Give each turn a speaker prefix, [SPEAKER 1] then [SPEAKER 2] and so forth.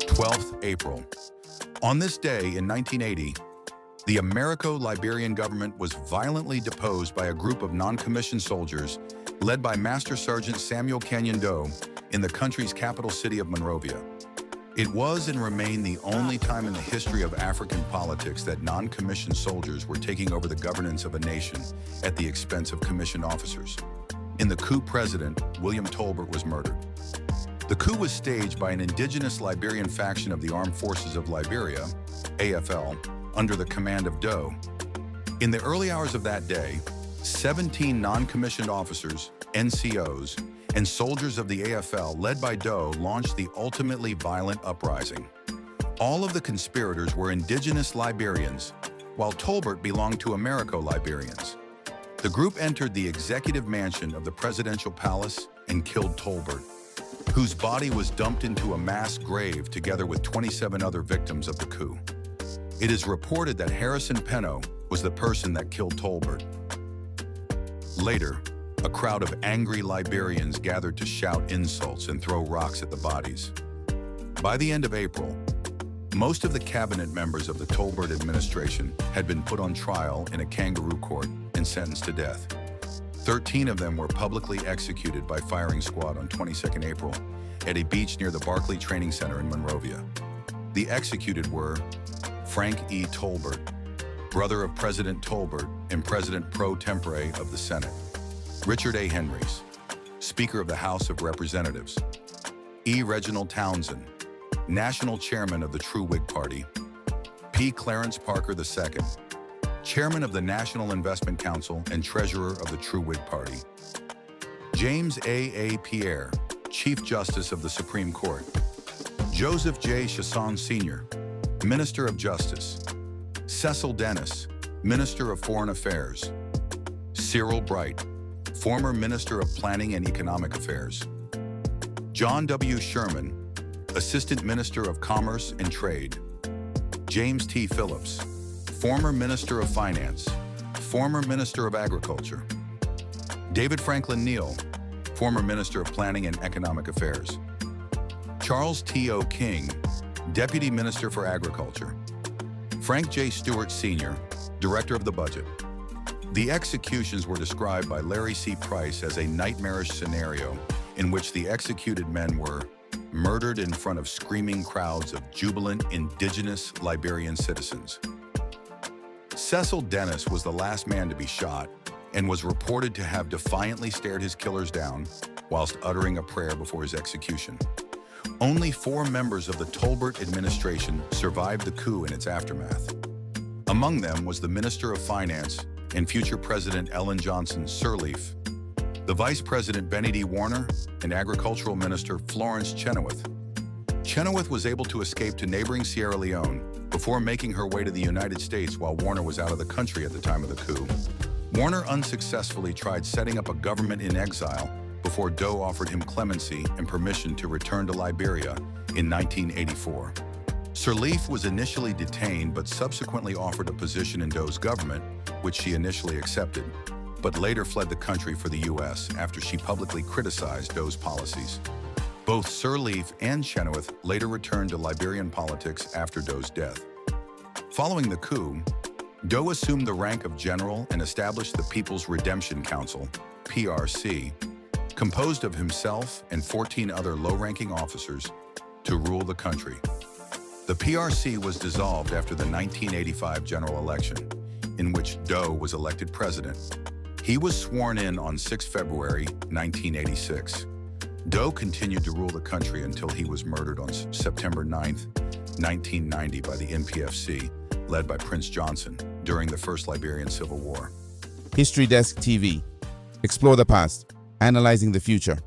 [SPEAKER 1] 12th April. On this day in 1980, the Americo-Liberian government was violently deposed by a group of non-commissioned soldiers led by Master Sergeant Samuel Doe in the country's capital city of Monrovia. It was and remained the only time in the history of African politics that non-commissioned soldiers were taking over the governance of a nation at the expense of commissioned officers. In the coup, President William Tolbert was murdered. The coup was staged by an indigenous Liberian faction of the Armed Forces of Liberia, AFL, under the command of Doe. In the early hours of that day, 17 non-commissioned officers, NCOs, and soldiers of the AFL, led by Doe, launched the ultimately violent uprising. All of the conspirators were indigenous Liberians, while Tolbert belonged to Americo-Liberians. The group entered the executive mansion of the presidential palace and killed Tolbert, whose body was dumped into a mass grave together with 27 other victims of the coup. It is reported that Harrison Penno was the person that killed Tolbert. Later, a crowd of angry Liberians gathered to shout insults and throw rocks at the bodies. By the end of April, most of the cabinet members of the Tolbert administration had been put on trial in a kangaroo court and sentenced to death. 13 of them were publicly executed by firing squad on 22nd April at a beach near the Barclay Training Center in Monrovia. The executed were Frank E. Tolbert, brother of President Tolbert and President pro tempore of the Senate; Richard A. Henrys, Speaker of the House of Representatives; E. Reginald Townsend, National Chairman of the True Whig Party; P. Clarence Parker II, Chairman of the National Investment Council and Treasurer of the True Whig Party; James A. Pierre, Chief Justice of the Supreme Court; Joseph J. Chasson Sr., Minister of Justice; Cecil Dennis, Minister of Foreign Affairs; Cyril Bright, former Minister of Planning and Economic Affairs; John W. Sherman, Assistant Minister of Commerce and Trade; James T. Phillips, former Minister of Finance, former Minister of Agriculture; David Franklin Neal, former Minister of Planning and Economic Affairs; Charles T. O. King, Deputy Minister for Agriculture; Frank J. Stewart Sr., Director of the Budget. The executions were described by Larry C. Price as a nightmarish scenario in which the executed men were murdered in front of screaming crowds of jubilant indigenous Liberian citizens. Cecil Dennis was the last man to be shot and was reported to have defiantly stared his killers down whilst uttering a prayer before his execution. Only 4 members of the Tolbert administration survived the coup in its aftermath. Among them was the Minister of Finance and future President Ellen Johnson Sirleaf, the Vice President Benny D. Warner, and Agricultural Minister Florence Chenoweth. Chenoweth was able to escape to neighboring Sierra Leone before making her way to the United States while Warner was out of the country at the time of the coup. Warner unsuccessfully tried setting up a government in exile before Doe offered him clemency and permission to return to Liberia in 1984. Sirleaf was initially detained but subsequently offered a position in Doe's government, which she initially accepted, but later fled the country for the U.S. after she publicly criticized Doe's policies. Both Sirleaf and Chenoweth later returned to Liberian politics after Doe's death. Following the coup, Doe assumed the rank of general and established the People's Redemption Council, PRC, composed of himself and 14 other low-ranking officers, to rule the country. The PRC was dissolved after the 1985 general election, in which Doe was elected president. He was sworn in on 6 February 1986. Doe continued to rule the country until he was murdered on September 9, 1990 by the NPFC, led by Prince Johnson, during the First Liberian Civil War.
[SPEAKER 2] History Desk TV. Explore the past, analyzing the future.